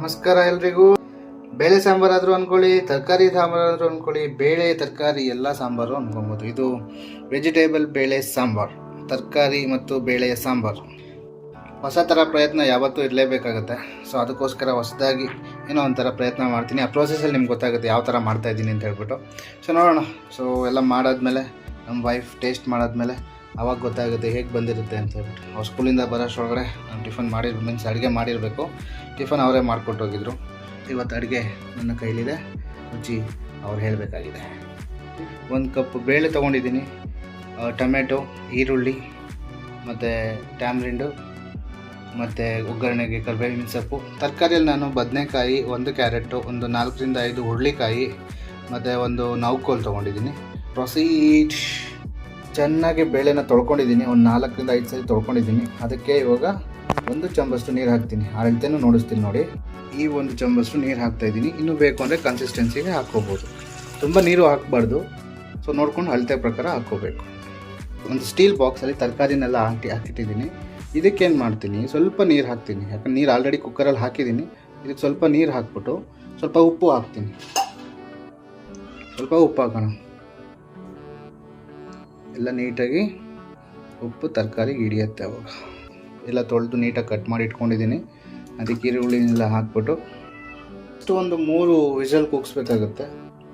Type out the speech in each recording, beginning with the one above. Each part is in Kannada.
ನಮಸ್ಕಾರ ಎಲ್ರಿಗೂ. ಬೇಳೆ ಸಾಂಬಾರಾದರೂ ಅಂದ್ಕೊಳ್ಳಿ, ತರಕಾರಿ ಸಾಂಬಾರಾದರೂ ಅಂದ್ಕೊಳ್ಳಿ, ಬೇಳೆ ತರಕಾರಿ ಎಲ್ಲ ಸಾಂಬಾರು ಅಂದ್ಕೊಬೋದು. ಇದು ವೆಜಿಟೇಬಲ್ ಬೇಳೆ ಸಾಂಬಾರು, ತರಕಾರಿ ಮತ್ತು ಬೇಳೆಯ ಸಾಂಬಾರು. ಹೊಸ ಥರ ಪ್ರಯತ್ನ ಯಾವತ್ತೂ ಇರಲೇಬೇಕಾಗತ್ತೆ. ಸೊ ಅದಕ್ಕೋಸ್ಕರ ಹೊಸದಾಗಿ ಏನೋ ಒಂಥರ ಪ್ರಯತ್ನ ಮಾಡ್ತೀನಿ. ಆ ಪ್ರೋಸೆಸಲ್ಲಿ ನಿಮ್ಗೆ ಗೊತ್ತಾಗುತ್ತೆ ಯಾವ ಥರ ಮಾಡ್ತಾಯಿದ್ದೀನಿ ಅಂತ ಹೇಳ್ಬಿಟ್ಟು. ಸೊ ನೋಡೋಣ. ಸೊ ಎಲ್ಲ ಮಾಡಾದ್ಮೇಲೆ ನಮ್ಮ ವೈಫ್ ಟೇಸ್ಟ್ ಮಾಡಾದ್ಮೇಲೆ ಆವಾಗ ಗೊತ್ತಾಗುತ್ತೆ ಹೇಗೆ ಬಂದಿರುತ್ತೆ ಅಂತ ಹೇಳ್ಬಿಟ್ಟು. ಅವ್ರು ಸ್ಕೂಲಿಂದ ಬರೋಷ್ಟೊಳಗಡೆ ನಾನು ಟಿಫನ್ ಅಡುಗೆ ಮಾಡಿರಬೇಕು. ಟಿಫನ್ ಅವರೇ ಮಾಡಿಕೊಟ್ಟು ಹೋಗಿದ್ರು. ಇವತ್ತು ಅಡುಗೆ ನನ್ನ ಕೈಲಿದೆ, ರುಚಿ ಅವ್ರು ಹೇಳಬೇಕಾಗಿದೆ. 1 ಕಪ್ ಬೇಳೆ ತೊಗೊಂಡಿದ್ದೀನಿ, ಟೊಮೆಟೊ, ಈರುಳ್ಳಿ ಮತ್ತು ಟ್ಯಾಮ್ರಿಂಡು ಮತ್ತು ಒಗ್ಗರಣೆಗೆ ಕರಿಬೇವಿನ ಸೊಪ್ಪು. ತರಕಾರಿಯಲ್ಲಿ ನಾನು ಬದನೆಕಾಯಿ, 1 ಕ್ಯಾರೆಟು, ಒಂದು 4 ರಿಂದ 5 ಹುರುಳಿಕಾಯಿ ಮತ್ತು ಒಂದು ನೌಕೋಲ್ ತೊಗೊಂಡಿದ್ದೀನಿ. ಪ್ರೊಸೀಡ್. ಚೆನ್ನಾಗಿ ಬೇಳೆನ ತೊಳ್ಕೊಂಡಿದ್ದೀನಿ, ಒಂದು 4 ರಿಂದ 5 ಸರಿ ತೊಳ್ಕೊಂಡಿದ್ದೀನಿ. ಅದಕ್ಕೆ ಇವಾಗ 1 ಚಮಚಷ್ಟು ನೀರು ಹಾಕ್ತೀನಿ. ಅಳತೆನೂ ನೋಡಿಸ್ತೀನಿ ನೋಡಿ. ಈ 1 ಚಮಚಷ್ಟು ನೀರು ಹಾಕ್ತಾಯಿದ್ದೀನಿ. ಇನ್ನೂ ಬೇಕು ಅಂದರೆ ಕನ್ಸಿಸ್ಟೆನ್ಸಿಗೆ ಹಾಕ್ಕೋಬೋದು. ತುಂಬ ನೀರು ಹಾಕಬಾರ್ದು. ಸೊ ನೋಡ್ಕೊಂಡು ಅಳತೆ ಪ್ರಕಾರ ಹಾಕ್ಕೋಬೇಕು. ಒಂದು ಸ್ಟೀಲ್ ಬಾಕ್ಸಲ್ಲಿ ತರಕಾರಿನೆಲ್ಲ ಹಾಕಿಟ್ಟಿದ್ದೀನಿ. ಇದಕ್ಕೇನು ಮಾಡ್ತೀನಿ, ಸ್ವಲ್ಪ ನೀರು ಹಾಕ್ತೀನಿ. ಯಾಕಂದ್ರೆ ನೀರು ಆಲ್ರೆಡಿ ಕುಕ್ಕರಲ್ಲಿ ಹಾಕಿದ್ದೀನಿ. ಇದಕ್ಕೆ ಸ್ವಲ್ಪ ನೀರು ಹಾಕ್ಬಿಟ್ಟು ಸ್ವಲ್ಪ ಉಪ್ಪು ಹಾಕ್ತೀನಿ. ಸ್ವಲ್ಪ ಉಪ್ಪು ಹಾಕೋಣ. ಎಲ್ಲ ನೀಟಾಗಿ ಉಪ್ಪು ತರಕಾರಿಗೆ ಹಿಡಿಯುತ್ತೆ. ಅವಾಗ ಎಲ್ಲ ತೊಳೆದು ನೀಟಾಗಿ ಕಟ್ ಮಾಡಿ ಇಟ್ಕೊಂಡಿದ್ದೀನಿ. ಅದಕ್ಕೆ ಈರುಳ್ಳಿನೆಲ್ಲ ಹಾಕ್ಬಿಟ್ಟು ಒಂದು 3 ವಿಷಲ್ ಕೂಗಿಸ್ಬೇಕಾಗುತ್ತೆ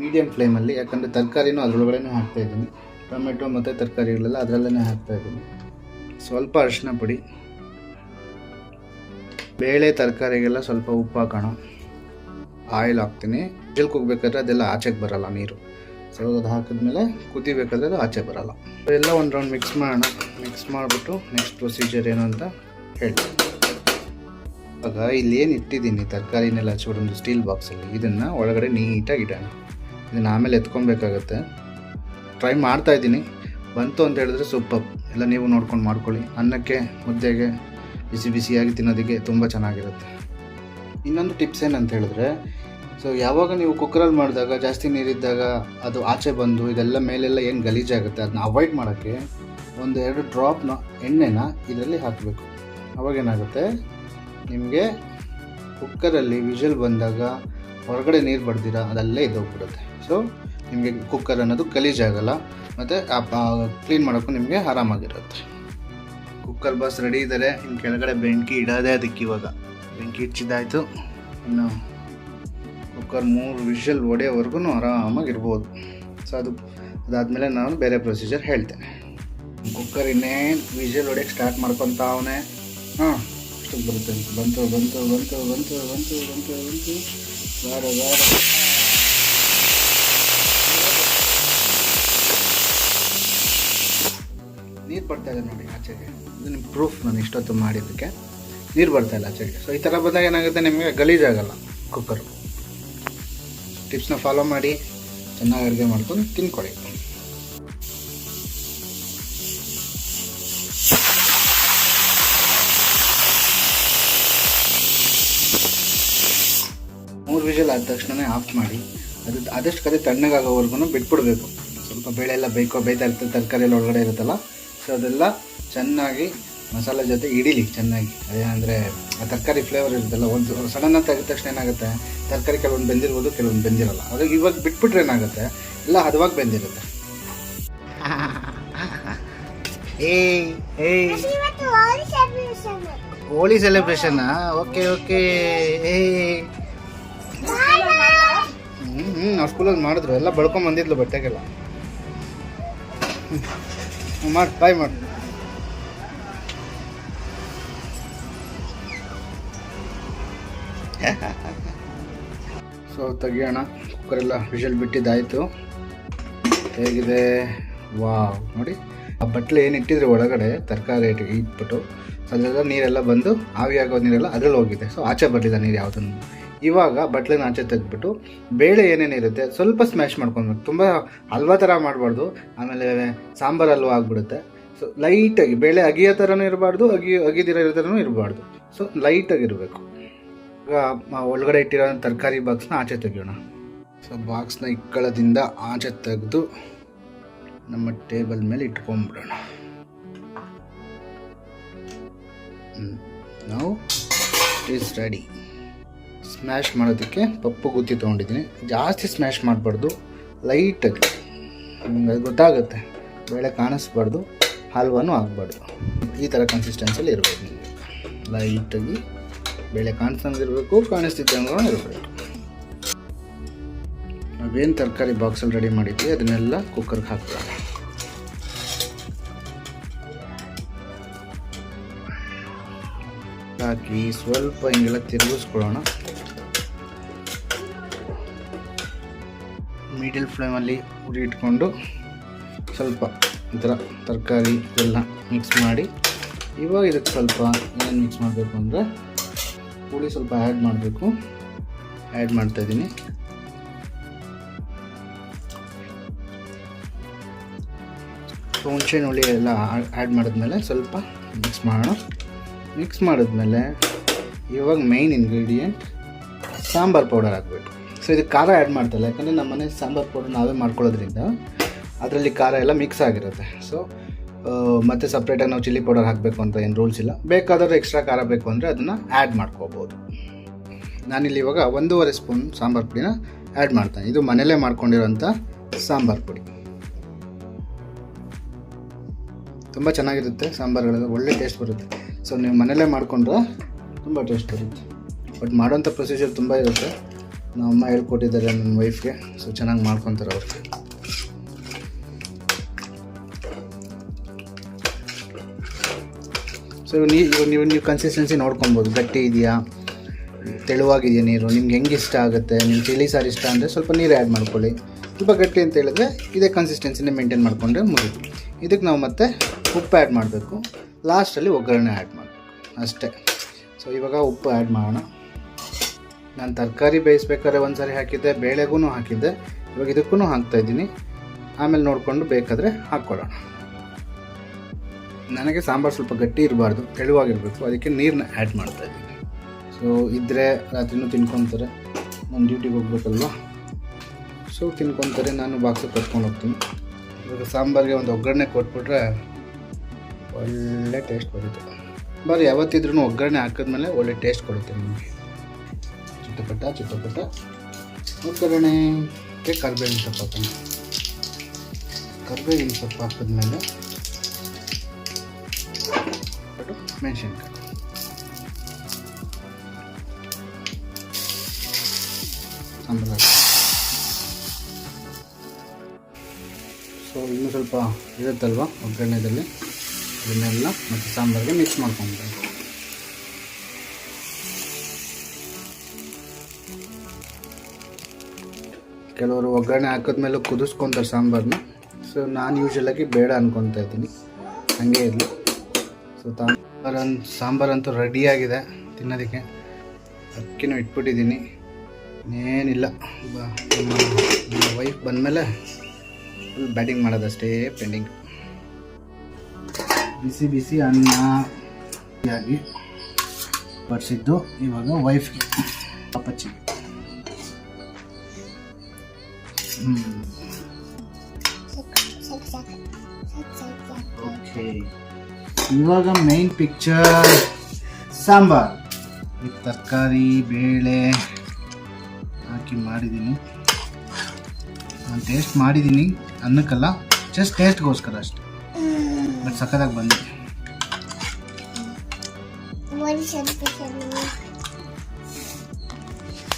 ಮೀಡಿಯಮ್ ಫ್ಲೇಮಲ್ಲಿ. ಯಾಕಂದರೆ ತರಕಾರಿನೂ ಅದರೊಳಗಡೆ ಹಾಕ್ತಾಯಿದ್ದೀನಿ. ಟೊಮೆಟೊ ಮತ್ತು ತರಕಾರಿಗಳೆಲ್ಲ ಅದರಲ್ಲೇ ಹಾಕ್ತಾಯಿದ್ದೀನಿ. ಸ್ವಲ್ಪ ಅರಿಶಿನ ಪುಡಿ, ಬೇಳೆ ತರಕಾರಿಗೆಲ್ಲ ಸ್ವಲ್ಪ ಉಪ್ಪು ಹಾಕೋಣ. ಆಯಿಲ್ ಹಾಕ್ತೀನಿ. ವಿಷಲ್ ಕೂಗಬೇಕಾದ್ರೆ ಅದೆಲ್ಲ ಆಚೆಗೆ ಬರೋಲ್ಲ ನೀರು. ಸೊ ಅದು ಹಾಕಿದ್ಮೇಲೆ ಕುದಿಬೇಕಾದ್ರೆ ಅದು ಆಚೆ ಬರೋಲ್ಲ. ಎಲ್ಲ ಒಂದು ರೌಂಡ್ ಮಿಕ್ಸ್ ಮಾಡೋಣ. ಮಿಕ್ಸ್ ಮಾಡಿಬಿಟ್ಟು ನೆಕ್ಸ್ಟ್ ಪ್ರೊಸೀಜರ್ ಏನು ಅಂತ ಹೇಳ್ತೀನಿ. ಇವಾಗ ಇಲ್ಲೇನು ಇಟ್ಟಿದ್ದೀನಿ ತರಕಾರಿನೆಲ್ಲ ಒಂದು ಸ್ಟೀಲ್ ಬಾಕ್ಸಲ್ಲಿ, ಇದನ್ನು ಒಳಗಡೆ ನೀಟಾಗಿ ಇಡೋಣ. ಇದನ್ನು ಆಮೇಲೆ ಎತ್ಕೊಬೇಕಾಗತ್ತೆ. ಟ್ರೈ ಮಾಡ್ತಾಯಿದ್ದೀನಿ. ಬಂತು ಅಂತ ಹೇಳಿದ್ರೆ ಸೂಪರ್. ಎಲ್ಲ ನೀವು ನೋಡ್ಕೊಂಡು ಮಾಡ್ಕೊಳ್ಳಿ. ಅನ್ನಕ್ಕೆ, ಮುದ್ದೆಗೆ, ಬಿಸಿ ಬಿಸಿಯಾಗಿ ತಿನ್ನೋದಕ್ಕೆ ತುಂಬ ಚೆನ್ನಾಗಿರುತ್ತೆ. ಇನ್ನೊಂದು ಟಿಪ್ಸ್ ಏನಂತ ಹೇಳಿದ್ರೆ, ಸೊ ಯಾವಾಗ ನೀವು ಕುಕ್ಕರಲ್ಲಿ ಮಾಡಿದಾಗ ಜಾಸ್ತಿ ನೀರಿದ್ದಾಗ ಅದು ಆಚೆ ಬಂದು ಇದೆಲ್ಲ ಮೇಲೆಲ್ಲ ಏನು ಗಲೀಜಾಗುತ್ತೆ, ಅದನ್ನ ಅವಾಯ್ಡ್ ಮಾಡೋಕ್ಕೆ 1-2 ಡ್ರಾಪ್ನ ಎಣ್ಣೆನ ಇದರಲ್ಲಿ ಹಾಕಬೇಕು. ಅವಾಗೇನಾಗುತ್ತೆ, ನಿಮಗೆ ಕುಕ್ಕರಲ್ಲಿ ವಿಷಲ್ ಬಂದಾಗ ಹೊರಗಡೆ ನೀರು ಬಡ್ದಿರ ಅದಲ್ಲೇ ಇದ್ದೋಗ್ಬಿಡುತ್ತೆ. ಸೊ ನಿಮಗೆ ಕುಕ್ಕರ್ ಅನ್ನೋದು ಗಲೀಜಾಗಲ್ಲ ಮತ್ತು ಕ್ಲೀನ್ ಮಾಡೋಕ್ಕೂ ನಿಮಗೆ ಆರಾಮಾಗಿರುತ್ತೆ. ಕುಕ್ಕರ್ ಬಾಸ್ ರೆಡಿ ಇದ್ದಾರೆ. ಇನ್ನು ಕೆಳಗಡೆ ಬೆಂಕಿ ಇಡೋದೇ ಅದಕ್ಕೆ. ಇವಾಗ ಬೆಂಕಿ ಇಚ್ಚಿದ್ದಾಯಿತು. ಇನ್ನು ಕುಕ್ಕರ್ 3 ವಿಷಲ್ ಹೊಡೆಯೋವರೆಗೂ ಆರಾಮಾಗಿರ್ಬೋದು. ಸೊ ಅದಾದಮೇಲೆ ನಾನು ಬೇರೆ ಪ್ರೊಸೀಜರ್ ಹೇಳ್ತೇನೆ. ಕುಕ್ಕರ್ ಇನ್ನೇನು ವಿಷಲ್ ಹೊಡೆಯೋಕ್ಕೆ ಸ್ಟಾರ್ಟ್ ಮಾಡ್ಕೊತಾವನೆ. ಅಷ್ಟಕ್ಕೆ ಬರುತ್ತೆ. ಬಂತು ಬಂತು ಬಂತು ಬಂತು ಬಂತು ಬಂತು ಬಂತು ಬಾರ ಬಾರ. ನೀರು ಬರ್ತಾಯಿದೆ ನೋಡಿ ಆಚೆಗೆ. ಇದು ನಿಮ್ಮ ಪ್ರೂಫ್. ನಾನು ಇಷ್ಟೊತ್ತು ಮಾಡಿದ್ದಕ್ಕೆ ನೀರು ಬರ್ತಾಯಿಲ್ಲ ಆಚೆಗೆ. ಸೊ ಈ ಥರ ಬಂದಾಗ ಏನಾಗುತ್ತೆ, ನಿಮಗೆ ಗಲೀಜಾಗಲ್ಲ ಕುಕ್ಕರು. ಟಿಪ್ಸ್ನ ಫಾಲೋ ಮಾಡಿ ಚೆನ್ನಾಗಿ ಅಡುಗೆ ಮಾಡ್ಕೊಂಡು ತಿನ್ಕೊಳ್ಳಿ. ಮೂರು ವಿಷಲ್ ಆದ ತಕ್ಷಣ ಆಫ್ ಮಾಡಿ ಆದಷ್ಟು ಕದೆ ತಣ್ಣಗಾಗೋವರೆಗೂ ಬಿಟ್ಬಿಡ್ಬೇಕು. ಸ್ವಲ್ಪ ಬೇಳೆ ಎಲ್ಲ ಬೇಯ್ತಾ ಇರ್ತದೆ, ತರಕಾರಿ ಎಲ್ಲ ಒಳಗಡೆ ಇರುತ್ತಲ್ಲ. ಸೊ ಅದೆಲ್ಲ ಚೆನ್ನಾಗಿ ಮಸಾಲೆ ಜೊತೆ ಇಡೀಲಿ ಚೆನ್ನಾಗಿ. ಅದೇನಂದರೆ ಆ ತರಕಾರಿ ಫ್ಲೇವರ್ ಇರುತ್ತಲ್ಲ, ಒಂದು ಸಡನ್ನಾಗಿ ತೆಗೆದ ತಕ್ಷಣ ಏನಾಗುತ್ತೆ, ತರಕಾರಿ ಕೆಲವೊಂದು ಬೆಂದಿರ್ಬೋದು, ಕೆಲವೊಂದು ಬೆಂದಿರಲ್ಲ. ಅದು ಇವಾಗ ಬಿಟ್ಬಿಟ್ರೆ ಏನಾಗುತ್ತೆ, ಎಲ್ಲ ಹದವಾಗಿ ಬೆಂದಿರುತ್ತೆ. ಹೋಳಿ ಸೆಲೆಬ್ರೇಷನ್ನಾ? Okay okay. ನಾವು ಸ್ಕೂಲಲ್ಲಿ ಮಾಡಿದ್ರು, ಎಲ್ಲ ಬಳ್ಕೊಂಬಂದಿದ್ಲು ಬಟ್ಟೆಗೆಲ್ಲ. ಮಾಡಿ ಬಾಯ್ ಮಾಡಿ. ಸೊ ತೆಗಿಯೋಣ. ಕುಕ್ಕರೆಲ್ಲ ವಿಷಲ್ ಬಿಟ್ಟಿದ್ದಾಯಿತು. ಹೇಗಿದೆ? ವಾವ್ ನೋಡಿ, ಆ ಬಟ್ಲು ಏನು ಇಟ್ಟಿದ್ರೆ ಒಳಗಡೆ ತರಕಾರಿ ಇಟ್ಬಿಟ್ಟು ಅದೆಲ್ಲ ನೀರೆಲ್ಲ ಬಂದು ಆವಿಯಾಗೋ ನೀರೆಲ್ಲ ಅದ್ರಲ್ಲಿ ಹೋಗಿದೆ. ಸೊ ಆಚೆ ಬರಲಿಲ್ಲ ನೀರು ಯಾವುದನ್ನು. ಇವಾಗ ಬಟ್ಲನ್ನ ಆಚೆ ತೆಗೆದ್ಬಿಟ್ಟು ಬೇಳೆ ಏನೇನಿರುತ್ತೆ ಸ್ವಲ್ಪ ಸ್ಮ್ಯಾಶ್ ಮಾಡ್ಕೊಬೇಕು. ತುಂಬ ಹಲ್ವಾ ಥರ ಮಾಡಬಾರ್ದು, ಆಮೇಲೆ ಸಾಂಬಾರು ಹಲ್ವಾ ಆಗಿಬಿಡುತ್ತೆ. ಸೊ ಲೈಟಾಗಿ ಬೇಳೆ ಅಗಿಯೋ ಥರನೂ ಇರಬಾರ್ದು, ಅಗಿದಿರೋ ಥರನೂ ಇರಬಾರ್ದು. ಸೊ ಲೈಟಾಗಿರಬೇಕು. ಈಗ ಒಳಗಡೆ ಇಟ್ಟಿರೋ ತರಕಾರಿ ಬಾಕ್ಸ್ನ ಆಚೆ ತೆಗೆಯೋಣ. ಸೊ ಬಾಕ್ಸ್ನ ಇಕ್ಕಳದಿಂದ ಆಚೆ ತೆಗೆದು ನಮ್ಮ ಟೇಬಲ್ ಮೇಲೆ ಇಟ್ಕೊಂಡ್ಬಿಡೋಣ. Now it is ready. Smash ಮಾಡೋದಕ್ಕೆ ಪಪ್ಪು ಗುತ್ತಿ ತೊಗೊಂಡಿದ್ದೀನಿ. ಜಾಸ್ತಿ ಸ್ಮ್ಯಾಶ್ ಮಾಡಬಾರ್ದು, ಲೈಟಾಗಿ, ನಿಮ್ಗೆ ಅದು ಗೊತ್ತಾಗುತ್ತೆ. ಬೇಳೆ ಕಾಣಿಸ್ಬಾರ್ದು, ಹಲ್ವಾನೂ ಆಗಬಾರ್ದು. ಈ ಥರ ಕನ್ಸಿಸ್ಟೆನ್ಸಿಯಲ್ಲಿ ಇರಬೇಕು. ನಿಮಗೆ ಲೈಟಾಗಿ ಬೇಳೆ ಕಾಣಿಸ್ದಂಗಿರಬೇಕು, ಕಾಣಿಸ್ತಿದ್ದಂಗೂ ಇರಬೇಕು. ನಾವೇನು ತರಕಾರಿ ಬಾಕ್ಸಲ್ಲಿ ರೆಡಿ ಮಾಡಿದ್ವಿ ಅದನ್ನೆಲ್ಲ ಕುಕ್ಕರ್ಗೆ ಹಾಕ್ತೀವಿ. ಹಾಕಿ ಸ್ವಲ್ಪ ಹಿಂಗೆಲ್ಲ ತಿರುಗಿಸ್ಕೊಳ್ಳೋಣ. ಮೀಡಿಯಲ್ ಫ್ಲೇಮಲ್ಲಿ ಉರಿ ಇಟ್ಕೊಂಡು ಸ್ವಲ್ಪ ಈ ಥರ ತರಕಾರಿ ಎಲ್ಲ ಮಿಕ್ಸ್ ಮಾಡಿ, ಇವಾಗ ಇದಕ್ಕೆ ಸ್ವಲ್ಪ ಏನು ಮಿಕ್ಸ್ ಮಾಡಬೇಕು ಅಂದರೆ ಹುಳಿ ಸ್ವಲ್ಪ ಆ್ಯಡ್ ಮಾಡಬೇಕು. ಆ್ಯಡ್ ಮಾಡ್ತಾಯಿದ್ದೀನಿ. ಹುಣಸೆ ಹುಳಿ ಎಲ್ಲ ಆ್ಯಡ್ ಮಾಡಿದ್ಮೇಲೆ ಸ್ವಲ್ಪ ಮಿಕ್ಸ್ ಮಾಡೋಣ. ಮಿಕ್ಸ್ ಮಾಡಿದ್ಮೇಲೆ ಇವಾಗ ಮೇಯ್ನ್ ಇಂಗ್ರೀಡಿಯೆಂಟ್ ಸಾಂಬಾರು ಪೌಡರ್ ಹಾಕಬೇಕು. ಸೊ ಇದಕ್ಕೆ ಖಾರ ಆ್ಯಡ್ ಮಾಡ್ತಾಯಿಲ್ಲ, ಯಾಕಂದರೆ ನಮ್ಮ ಮನೆ ಸಾಂಬಾರು ಪೌಡರ್ ನಾವೇ ಮಾಡ್ಕೊಳ್ಳೋದ್ರಿಂದ ಅದರಲ್ಲಿ ಖಾರ ಎಲ್ಲ ಮಿಕ್ಸ್ ಆಗಿರುತ್ತೆ. ಸೊ ಮತ್ತು ಸಪ್ರೇಟಾಗಿ ನಾವು ಚಿಲ್ಲಿ ಪೌಡರ್ ಹಾಕಬೇಕು ಅಂತ ಏನು ರೂಲ್ಸ್ ಇಲ್ಲ. ಬೇಕಾದರೂ ಎಕ್ಸ್ಟ್ರಾ ಖಾರ ಬೇಕು ಅಂದರೆ ಅದನ್ನು ಆ್ಯಡ್ ಮಾಡ್ಕೋಬೋದು. ನಾನಿಲ್ಲಿ ಇವಾಗ 1.5 ಸ್ಪೂನ್ ಸಾಂಬಾರು ಪುಡಿನ ಆ್ಯಡ್ ಮಾಡ್ತಾನೆ. ಇದು ಮನೆಯಲ್ಲೇ ಮಾಡ್ಕೊಂಡಿರೋಂಥ ಸಾಂಬಾರು ಪುಡಿ. ತುಂಬ ಚೆನ್ನಾಗಿರುತ್ತೆ ಸಾಂಬಾರುಗಳೆಲ್ಲ, ಒಳ್ಳೆ ಟೇಸ್ಟ್ ಬರುತ್ತೆ. ಸೊ ನೀವು ಮನೆಯಲ್ಲೇ ಮಾಡಿಕೊಂಡ್ರೆ ತುಂಬ ಟೇಸ್ಟ್ ಬರುತ್ತೆ. ಬಟ್ ಮಾಡೋಂಥ ಪ್ರೊಸೀಜರ್ ತುಂಬ ಇರುತ್ತೆ. ನಮ್ಮ ಅಮ್ಮ ಹೇಳ್ಕೊಟ್ಟಿದ್ದಾರೆ ನನ್ನ ವೈಫ್ಗೆ. ಸೊ ಚೆನ್ನಾಗಿ ಮಾಡ್ಕೊತಾರೆ ಅವ್ರು. ಸೊ ನೀವು ಕನ್ಸಿಸ್ಟೆನ್ಸಿ ನೋಡ್ಕೊಬೋದು. ಗಟ್ಟಿ ಇದೆಯಾ, ತೆಳುವಾಗಿದೆಯಾ ನೀರು, ನಿಮ್ಗೆ ಹೆಂಗೆ ಇಷ್ಟ ಆಗುತ್ತೆ. ನೀವು ಚಿಲ್ಲಿ ಸಾರು ಇಷ್ಟ ಅಂದರೆ ಸ್ವಲ್ಪ ನೀರು ಆ್ಯಡ್ ಮಾಡ್ಕೊಳ್ಳಿ. ಸ್ವಲ್ಪ ಗಟ್ಟಿ ಅಂತ ಹೇಳಿದ್ರೆ ಇದೇ ಕನ್ಸಿಸ್ಟೆನ್ಸಿನೇ ಮೇಂಟೈನ್ ಮಾಡಿಕೊಂಡ್ರೆ ಮುಗಿತು. ಇದಕ್ಕೆ ನಾವು ಮತ್ತೆ ಉಪ್ಪು ಆ್ಯಡ್ ಮಾಡಬೇಕು. ಲಾಸ್ಟಲ್ಲಿ ಒಗ್ಗರಣೆ ಆ್ಯಡ್ ಮಾಡಬೇಕು, ಅಷ್ಟೇ. ಸೊ ಇವಾಗ ಉಪ್ಪು ಆ್ಯಡ್ ಮಾಡೋಣ. ನಾನು ತರಕಾರಿ ಬೇಯಿಸ್ಬೇಕಾದ್ರೆ ಒಂದು ಸಾರಿ ಹಾಕಿದ್ದೆ, ಬೇಳೆಗೂ ಹಾಕಿದ್ದೆ. ಇವಾಗ ಇದಕ್ಕೂ ಹಾಕ್ತಾಯಿದ್ದೀನಿ. ಆಮೇಲೆ ನೋಡಿಕೊಂಡು ಬೇಕಾದರೆ ಹಾಕ್ಕೊಳ್ಳೋಣ. ನನಗೆ ಸಾಂಬಾರು ಸ್ವಲ್ಪ ಗಟ್ಟಿ ಇರಬಾರ್ದು, ತೆಳುವಾಗಿರಬೇಕು. ಅದಕ್ಕೆ ನೀರನ್ನ ಆ್ಯಡ್ ಮಾಡ್ತಾಯಿದ್ದೀನಿ. ಸೊ ಇದ್ದರೆ ರಾತ್ರಿನೂ ತಿನ್ಕೊತಾರೆ. ನಾನು ಡ್ಯೂಟಿಗೆ ಹೋಗ್ಬೇಕಲ್ವ, ಸೊ ತಿನ್ಕೊತಾರೆ. ನಾನು ಬಾಕ್ಸಿಗೆ ಕಟ್ಕೊಂಡು ಹೋಗ್ತೀನಿ. ಇವಾಗ ಸಾಂಬಾರಿಗೆ ಒಂದು ಒಗ್ಗರಣೆ ಕೊಟ್ಬಿಟ್ರೆ ಒಳ್ಳೆ ಟೇಸ್ಟ್ ಬರುತ್ತೆ. ಬರೀ ಯಾವತ್ತಿದ್ರೂ ಒಗ್ಗರಣೆ ಹಾಕಿದ್ಮೇಲೆ ಒಳ್ಳೆ ಟೇಸ್ಟ್ ಕೊಡುತ್ತೆ ನಿಮಗೆ. ಚಿಟ್ಟಪಟ್ಟ ಒಗ್ಗರಣೆಗೆ ಕರಿಬೇವಿನ ಸೊಪ್ಪು ಹಾಕೋಣ. ಕರಿಬೇವಿನ ಸೊಪ್ಪು ಹಾಕಿದ್ಮೇಲೆ ಮೆಣಸಿನ್ಕಾಯಿ, ಸಾಂಬಾರು. ಸೊ ಇನ್ನೂ ಸ್ವಲ್ಪ ಇರುತ್ತಲ್ವ ಒಗ್ಗರಣೆದಲ್ಲಿ, ಇದನ್ನೆಲ್ಲ ಮತ್ತು ಸಾಂಬಾರಿಗೆ ಮಿಕ್ಸ್ ಮಾಡ್ಕೊಬೇಕು. ಕೆಲವರು ಒಗ್ಗರಣೆ ಹಾಕಿದ್ಮೇಲೆ ಕುದಿಸ್ಕೊತಾರೆ ಸಾಂಬಾರನ್ನ. ಸೊ ನಾನು ಯೂಶ್ವಲಾಗಿ ಬೇಡ ಅನ್ಕೊತಾ ಇದ್ದೀನಿ, ಹಾಗೆ ಇರಲಿ. ಸೊ ಸಾಂಬಾರಂತೂ ರೆಡಿಯಾಗಿದೆ ತಿನ್ನೋದಕ್ಕೆ. ಅಕ್ಕಿನೂ ಇಟ್ಬಿಟ್ಟಿದ್ದೀನಿ. ಏನಿಲ್ಲ, ನಮ್ಮ ವೈಫ್ ಬಂದಮೇಲೆ ಫುಲ್ ಬ್ಯಾಟಿಂಗ್ ಮಾಡೋದಷ್ಟೇ ಪೆಂಡಿಂಗ್. ಬಿಸಿ ಬಿಸಿ ಅನ್ನ ಆಗಿ ಬಡಿಸಿದ್ದು ಇವಾಗ ವೈಫ್ಗೆ ಪಾಪಚ್ಚಿ. ಓಕೆ, ಇವಾಗ ಮೈನ್ ಪಿಕ್ಚರ್ ಸಾಂಬಾರ್ ವಿತ್ ತರಕಾರಿ ಬೇಳೆ ಹಾಕಿ ಮಾಡಿದ್ದೀನಿ. ನಾನು ಟೇಸ್ಟ್ ಮಾಡಿದ್ದೀನಿ, ಅನ್ನಕ್ಕಲ್ಲ, ಜಸ್ಟ್ ಟೇಸ್ಟ್ಗೋಸ್ಕರ ಅಷ್ಟೆ. ಬಟ್ ಸಖತ್ತಾಗಿ ಬಂದಿದೆ.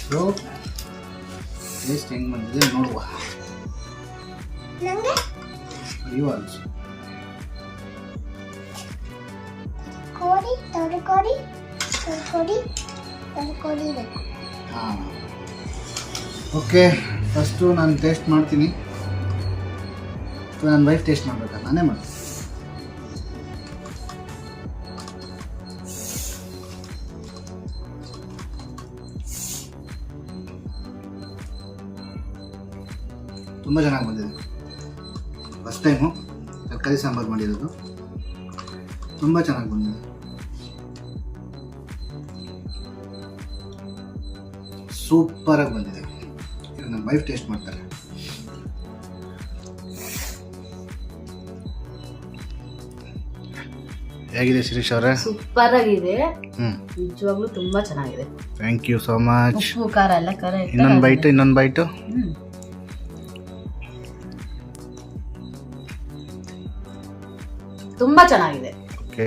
ಸೊ ಟೇಸ್ಟ್ ಹೆಂಗೆ ಬಂದಿದೆ ನೋಡುವ. You also. ಹಾಂ, ಓಕೆ. ಫಸ್ಟು ನಾನು ಟೇಸ್ಟ್ ಮಾಡ್ತೀನಿ. ನನ್ನ ವೈಫ್ ಟೇಸ್ಟ್ ಮಾಡಬೇಕಾ? ನಾನೇ ಮಾಡ್ತೀನಿ. ತುಂಬ ಚೆನ್ನಾಗಿ ಬಂದಿದೆ. ಫಸ್ಟ್ ಟೈಮು ತರಕಾರಿ ಸಾಂಬಾರು ಮಾಡಿರೋದು. ತುಂಬ ಚೆನ್ನಾಗಿ ಬಂದಿದೆ. ಸೂಪರಾಗಿ ಬಂದಿದೆ. ನನ್ನ ವೈಫ್ ಟೇಸ್ಟ್ ಮಾಡ್ತಾರೆ. ಹೇಗಿದೆ ಶಿರೀಶ್ ಅವರೇ? ಸೂಪರ್ ಆಗಿದೆ, ಹ್ಞೂ, ನಿಜವಾಗ್ಲೂ ತುಂಬಾ ಚೆನ್ನಾಗಿದೆ. Thank you so much. ಉಪ್ಪು ಖಾರ ಎಲ್ಲ ಕರೆಕ್ಟ್. ಇನ್ನೊಂದು ಬೈಟು. ತುಂಬಾ ಚೆನ್ನಾಗಿದೆ. ಓಕೆ,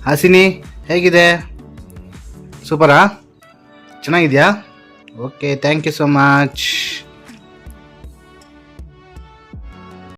ಹಾಸಿನಿ ಹೇಗಿದೆ? ಸೂಪರಾ? ಚೆನ್ನಾಗಿದೆಯಾ? Okay, thank you so much.